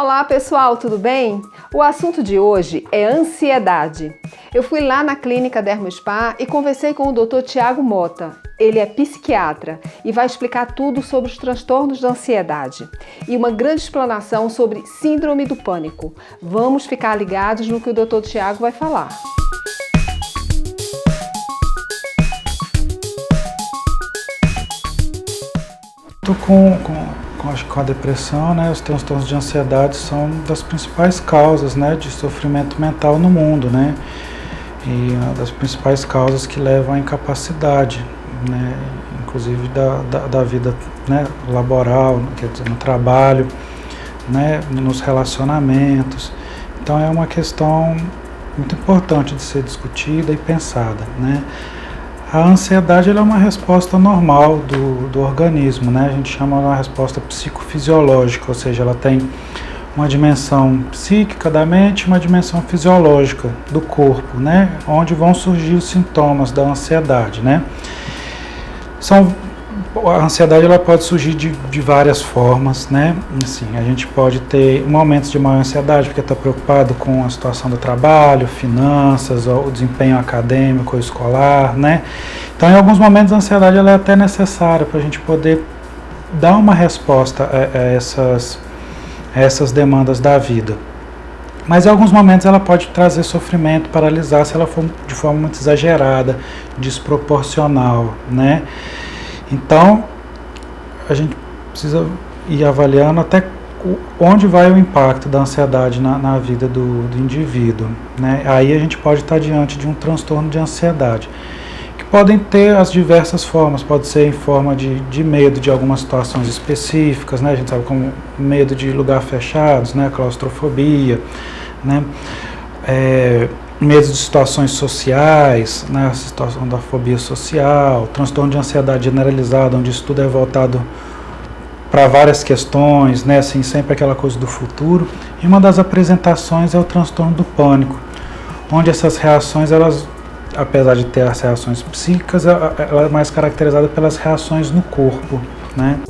Olá pessoal, tudo bem? O assunto de hoje é ansiedade. Eu fui lá na clínica Dermospa e conversei com o Dr. Tiago Mota. Ele é psiquiatra e vai explicar tudo sobre os transtornos da ansiedade e uma grande explanação sobre síndrome do pânico. Vamos ficar ligados no que o Dr. Tiago vai falar. Com a depressão, né, os transtornos de ansiedade são das principais causas, né, de sofrimento mental no mundo, né, e uma das principais causas que levam à incapacidade, né, inclusive da vida, né, laboral, quer dizer, no trabalho, né, nos relacionamentos. Então é uma questão muito importante de ser discutida e pensada, né. A ansiedade ela é uma resposta normal do organismo, né? A gente chama de uma resposta psicofisiológica, ou seja, ela tem uma dimensão psíquica da mente e uma dimensão fisiológica do corpo, né? Onde vão surgir os sintomas da ansiedade, né? A ansiedade ela pode surgir de várias formas, né? Assim, a gente pode ter momentos de maior ansiedade porque está preocupado com a situação do trabalho, finanças, ou o desempenho acadêmico ou escolar, né? Então, em alguns momentos, a ansiedade ela é até necessária para a gente poder dar uma resposta a essas demandas da vida. Mas em alguns momentos ela pode trazer sofrimento, paralisar se ela for de forma muito exagerada, desproporcional, né? Então, a gente precisa ir avaliando até onde vai o impacto da ansiedade na vida do indivíduo, né? Aí a gente pode estar diante de um transtorno de ansiedade, que podem ter as diversas formas, pode ser em forma de medo de algumas situações específicas, né? A gente sabe como medo de lugar fechados, né? Claustrofobia, né? Medo de situações sociais, né, a situação da fobia social, transtorno de ansiedade generalizada, onde isso tudo é voltado para várias questões, né, assim, sempre aquela coisa do futuro. E uma das apresentações é o transtorno do pânico, onde essas reações, elas, apesar de ter as reações psíquicas, ela é mais caracterizada pelas reações no corpo, né.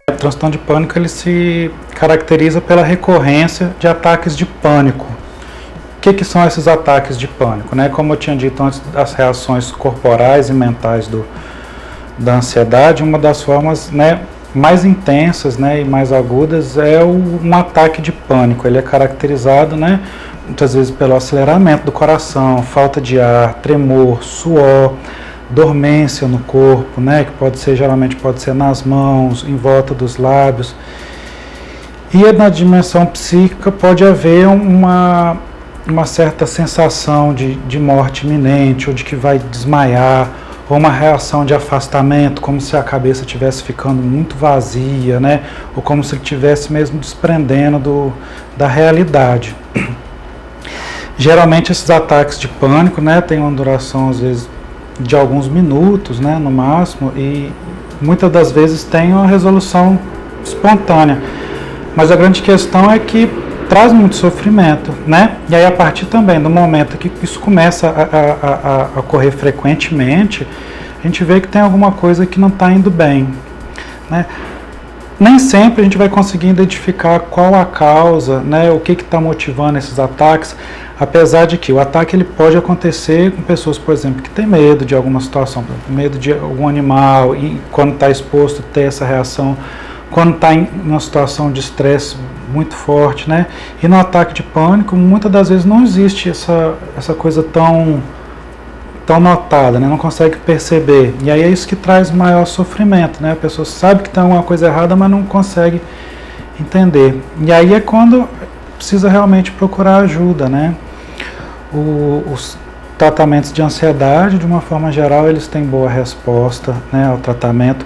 O transtorno de pânico ele se caracteriza pela recorrência de ataques de pânico. O que são esses ataques de pânico, né? Como eu tinha dito antes, das reações corporais e mentais da ansiedade, uma das formas, né, mais intensas, né, e mais agudas é um ataque de pânico. Ele é caracterizado, né, muitas vezes pelo aceleramento do coração, falta de ar, tremor, suor, dormência no corpo, né, que geralmente pode ser nas mãos, em volta dos lábios. E na dimensão psíquica pode haver uma certa sensação de morte iminente, ou de que vai desmaiar, ou uma reação de afastamento, como se a cabeça estivesse ficando muito vazia, né, ou como se estivesse mesmo desprendendo da realidade. Geralmente esses ataques de pânico, né, têm uma duração às vezes de alguns minutos, né, no máximo, e muitas das vezes tem uma resolução espontânea. Mas a grande questão é que traz muito sofrimento, né? E aí a partir também do momento que isso começa a ocorrer frequentemente, a gente vê que tem alguma coisa que não está indo bem, né? Nem sempre a gente vai conseguir identificar qual a causa, né, o que está motivando esses ataques, apesar de que o ataque ele pode acontecer com pessoas, por exemplo, que têm medo de alguma situação, medo de algum animal, e quando está exposto ter essa reação, quando está em uma situação de estresse muito forte, né? E no ataque de pânico, muitas das vezes não existe essa coisa tão notada, né? Não consegue perceber. E aí é isso que traz maior sofrimento, né? A pessoa sabe que tem alguma coisa errada, mas não consegue entender. E aí é quando precisa realmente procurar ajuda, né? Os tratamentos de ansiedade, de uma forma geral, eles têm boa resposta, né, ao tratamento.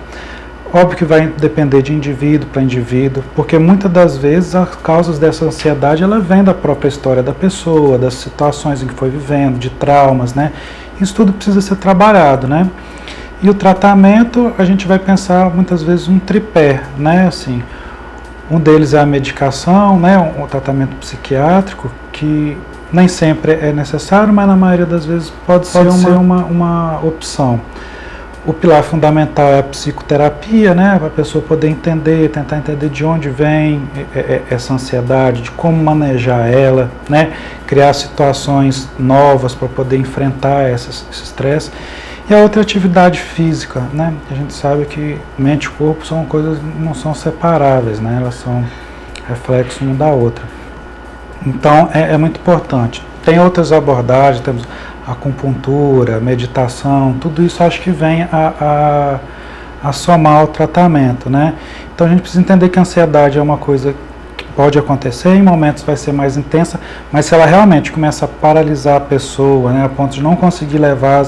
Óbvio que vai depender de indivíduo para indivíduo, porque muitas das vezes as causas dessa ansiedade ela vem da própria história da pessoa, das situações em que foi vivendo, de traumas, né? Isso tudo precisa ser trabalhado, né? E o tratamento, a gente vai pensar muitas vezes um tripé, né? Assim, um deles é a medicação, né? Um tratamento psiquiátrico que nem sempre é necessário, mas na maioria das vezes pode ser uma opção. O pilar fundamental é a psicoterapia, né? Para a pessoa poder entender, tentar entender de onde vem essa ansiedade, de como manejar ela, né? Criar situações novas para poder enfrentar esse estresse. E a outra atividade física, né? A gente sabe que mente e corpo são coisas, não são separáveis, né? Elas são reflexo uma da outra. Então é muito importante. Tem outras abordagens, temos acupuntura, meditação, tudo isso acho que vem a somar ao tratamento, né? Então a gente precisa entender que a ansiedade é uma coisa que pode acontecer, em momentos vai ser mais intensa, mas se ela realmente começa a paralisar a pessoa, né, a ponto de não conseguir levar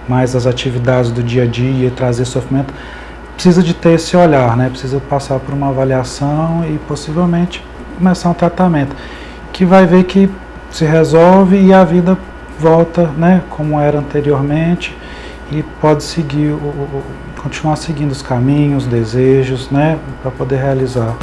mais as atividades do dia a dia e trazer sofrimento, precisa de ter esse olhar, né? Precisa passar por uma avaliação e possivelmente começar um tratamento, que vai ver que se resolve e a vida volta, né, como era anteriormente, e pode seguir, continuar seguindo os caminhos, desejos, né, para poder realizar.